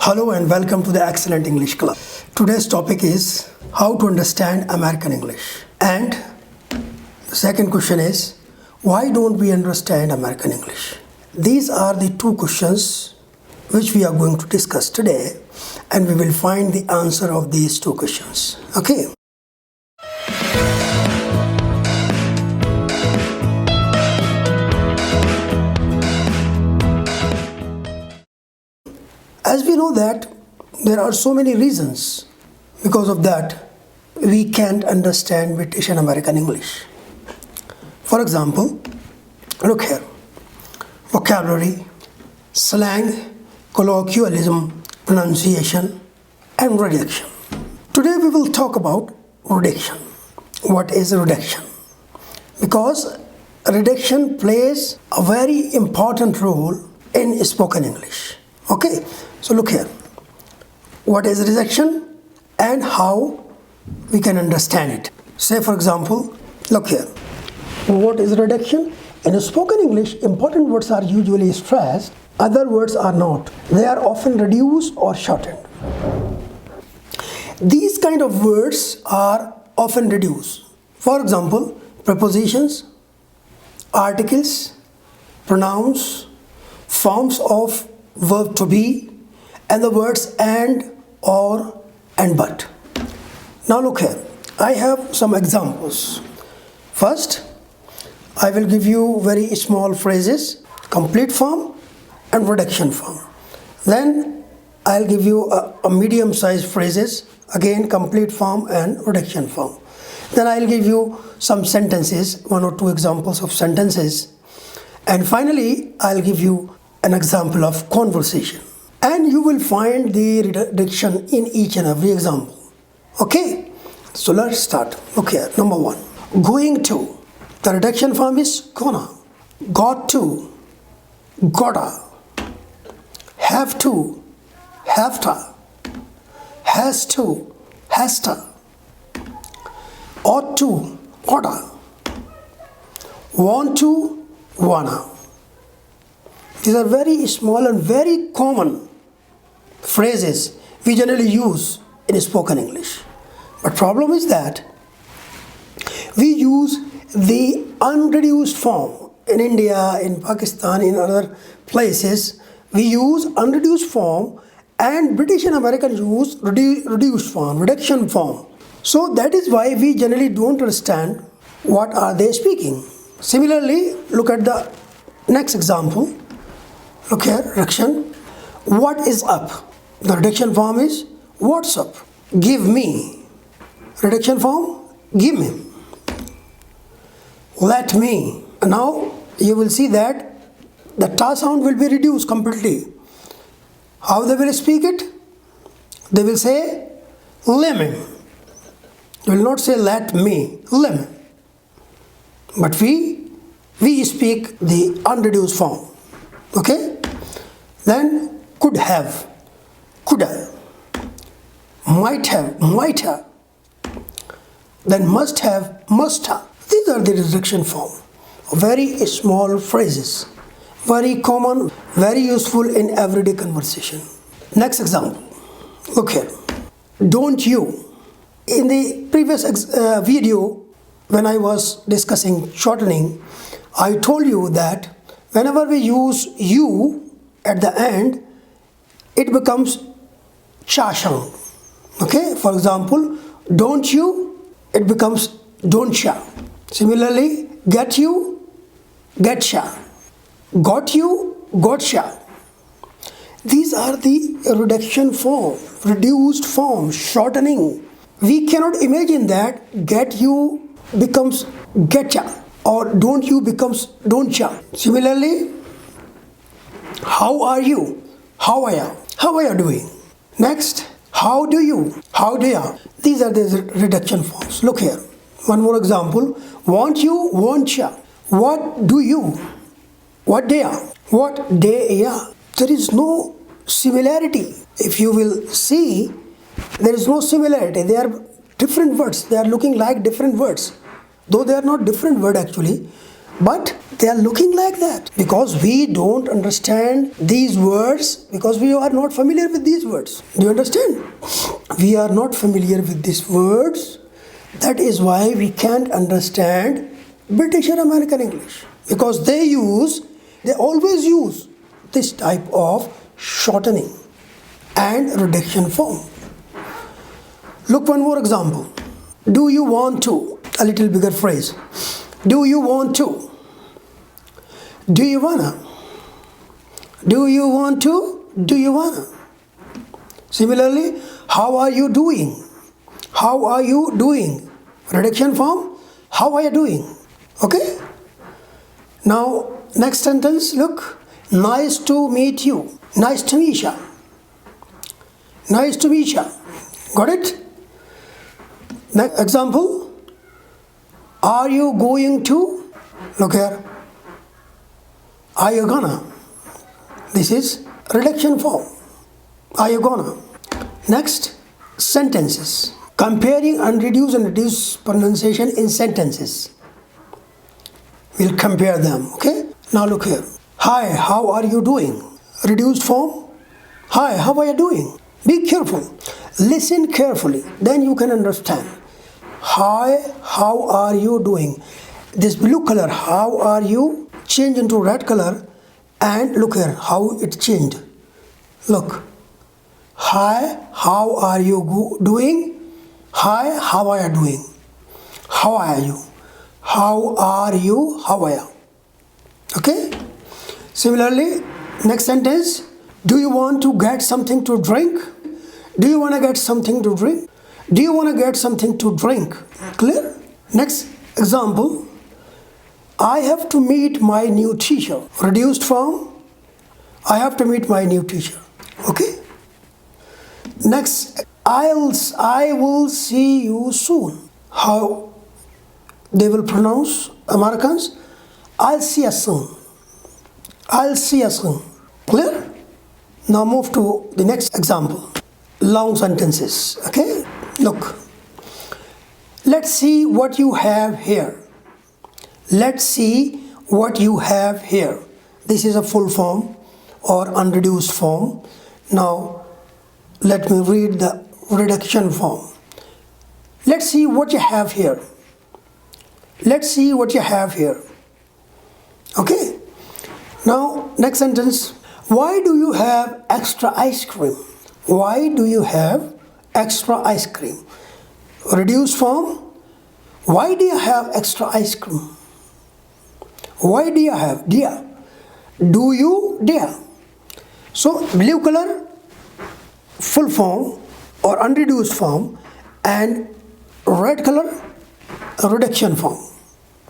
Hello and welcome to the Excellent English Club. Today's topic is how to understand American English. And the second question is, why don't we understand American English? These are the two questions which we are going to discuss today, and we will find the answer of these two questions. Okay. As we know that there are so many reasons because of that we can't understand British and American English. For example, look here: vocabulary, slang, colloquialism, pronunciation, and redaction. Today we will talk about redaction. What is redaction? Because redaction plays a very important role in spoken English. Okay, so look here. What is redaction and how we can understand it? Say for example, look here. What is redaction? In spoken English, important words are usually stressed, other words are not. They are often reduced or shortened. These kind of words are often reduced. For example, prepositions, articles, pronouns, forms of verb to be, and the words and, or, and but. Now look here. I have some examples. First, I will give you very small phrases, complete form and redaction form. Then I'll give you a medium-sized phrases, again complete form and redaction form. Then I'll give you some sentences, one or two examples of sentences. And finally, I'll give you an example of conversation. And you will find the redaction in each and every example. Okay? So let's start. Look here. Number one. Going to. The redaction form is gonna. Got to. Gotta. Have to. Have-to. Has to. Has-to. Ought to. Oughta. Want to. Wanna. These are very small and very common phrases we generally use in spoken English. But problem is that we use the unreduced form. In India, in Pakistan, in other places, we use unreduced form, and British and American use reduced form, reduction form. So that is why we generally don't understand what are they speaking. Similarly, look at the next example. Look here, redaction. What is up? The redaction form is what's up? Give me. Redaction form, give me. Let me. Now you will see that the ta sound will be reduced completely. How they will speak it? They will say lemon. They will not say let me, lemon. But we speak the unreduced form. Okay? Then could have, coulda, might have. Then must have, musta. These are the redaction form. Very small phrases, very common, very useful in everyday conversation. Next example. Look here. Don't you. In the previous video, when I was discussing shortening, I told you that whenever we use you at the end, it becomes cha sound. Okay? For example, don't you, it becomes don't cha. Similarly, get you, get cha. Got you, got cha. These are the reduction form, reduced form, shortening. We cannot imagine that get you becomes getcha or don't you becomes don't cha. Similarly, how are you? How are you? How are you doing? Next, how do you? How do you? These are the reduction forms. Look here. One more example. Want you? Want ya? What do you? What day are? What day ya? There is no similarity. If you will see, there is no similarity. They are different words. They are looking like different words. Though they are not different words actually, But they are looking like that because we don't understand these words, because we are not familiar with these words. Do you understand? We are not familiar with these words. That is why we can't understand British or American English, because they always use this type of shortening and reduction form. Look, one more example. Do you want to? A little bigger phrase. Do you want to? Do you wanna? Do you want to? Do you wanna? Similarly, how are you doing? How are you doing? Reduction form, how are you doing? Okay? Now, next sentence, look. Nice to meet you. Nice to meet you. Nice to meet you. Got it? Next example. Are you going to? Look here. Are you gonna? This is reduction form. Are you gonna? Next, sentences. Comparing unreduced and reduced pronunciation in sentences. We'll compare them, okay? Now look here. Hi, how are you doing? Reduced form. Hi, how are you doing? Be careful. Listen carefully. Then you can understand. Hi, how are you doing? This blue color, how are you? Change into red color, and look here how it changed. Look. Hi, how are you doing? Hi, how are you doing? How are you? How are you? How are you? Okay? Similarly, next sentence. Do you want to get something to drink? Do you want to get something to drink? Do you want to get something to drink? Clear? Next example. I have to meet my new teacher. Reduced form. I have to meet my new teacher. Okay? Next, I will see you soon. How they will pronounce Americans? I'll see you soon. I'll see you soon. Clear? Now move to the next example. Long sentences. Okay? Look. Let's see what you have here. Let's see what you have here. This is a full form or unreduced form. Now, let me read the reduction form. Let's see what you have here. Let's see what you have here. Okay? Now, next sentence. Why do you have extra ice cream? Why do you have extra ice cream? Reduced form. Why do you have extra ice cream? Why do you have? Dear. Do you? Dear. So, blue color, full form or unreduced form, and red color, reduction form.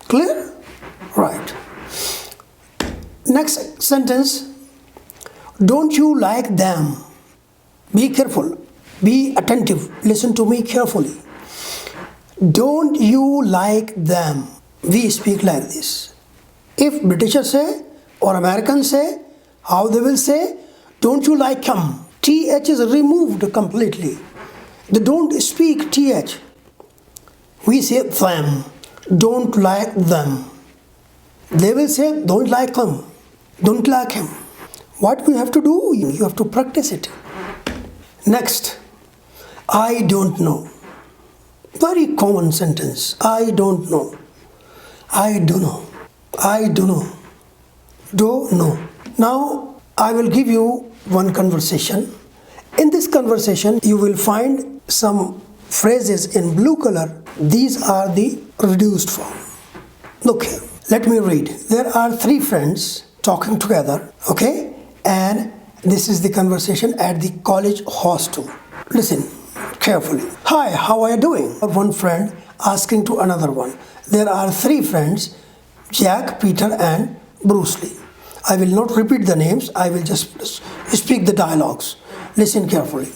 Clear? Right. Next sentence. Don't you like them? Be careful. Be attentive. Listen to me carefully. Don't you like them? We speak like this. If Britishers say or Americans say, how they will say, don't you like them? TH is removed completely. They don't speak TH. We say them. Don't like them. They will say, don't like them. Don't like him. What we have to do? You have to practice it. Next, I don't know. Very common sentence. I don't know. I don't know. I don't know. Don't know. Now, I will give you one conversation. In this conversation, you will find some phrases in blue color. These are the reduced form. Look here. Let me read. There are three friends talking together, okay? And this is the conversation at the college hostel. Listen carefully. Hi, how are you doing? One friend asking to another one. There are three friends, Jack, Peter, and Bruce Lee. I will not repeat the names. I will just speak the dialogues. Listen carefully.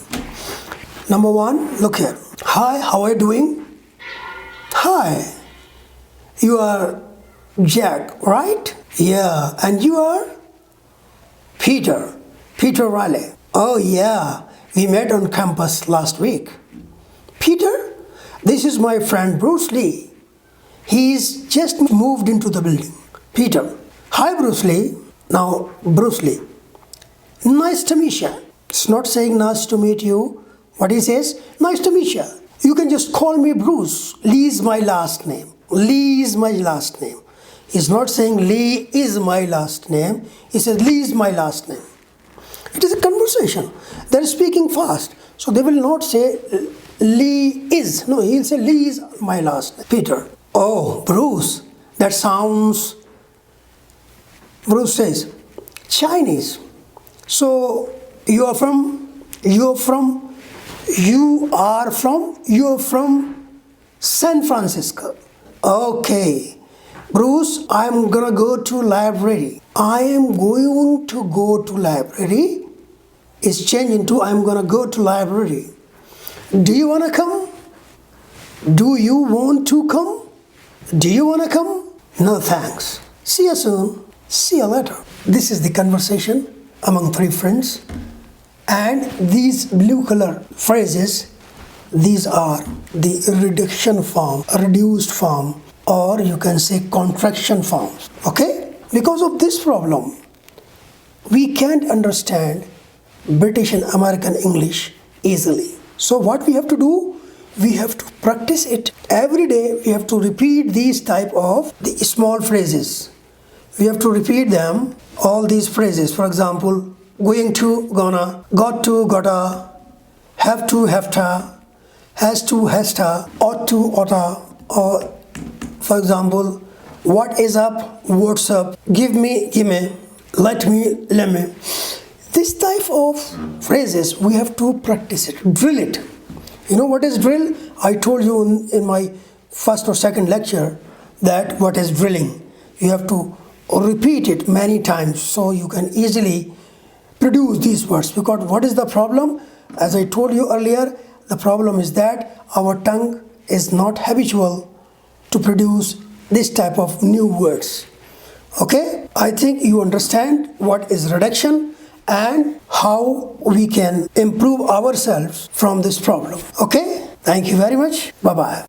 Number one, look here. Hi, how are you doing? Hi. You are Jack, right? Yeah. And you are? Peter. Peter Riley. Oh yeah. We met on campus last week. Peter, this is my friend Bruce Lee. He's just moved into the building. Peter. Hi Bruce Lee. Now Bruce Lee. Nice to meet you. It's not saying nice to meet you. What he says? Nice to meet you. You can just call me Bruce. Lee is my last name. Lee is my last name. He's not saying Lee is my last name. He says Lee is my last name. It is a conversation. They're speaking fast. So they will not say Lee is. No, he'll say Lee is my last name. Peter. Oh, Bruce. That sounds... Bruce says, Chinese. So you are from San Francisco. Okay. Bruce, I'm gonna go to library. I am going to go to library is changed into I'm gonna go to library. Do you wanna come? Do you want to come? Do you wanna come? No thanks. See you soon. See you later. This is the conversation among three friends, and these blue color phrases, these are the reduction form, reduced form, or you can say contraction forms. Okay? Because of this problem, we can't understand British and American English easily. So what we have to do, we have to practice it every day. We have to repeat these type of the small phrases. We have to repeat them, all these phrases. For example, going to, gonna, got to, gotta, have to, have-ta, has to, has-ta, ought to, oughta, or for example, what is up, what's up, give me, gimme, let me, lemme. This type of phrases, we have to practice it, drill it. You know what is drill? I told you in my first or second lecture that what is drilling. You have to repeat it many times so you can easily produce these words. Because what is the problem? As I told you earlier, the problem is that our tongue is not habitual to produce this type of new words. Okay? I think you understand what is reduction and how we can improve ourselves from this problem. Okay? Thank you very much. Bye-bye.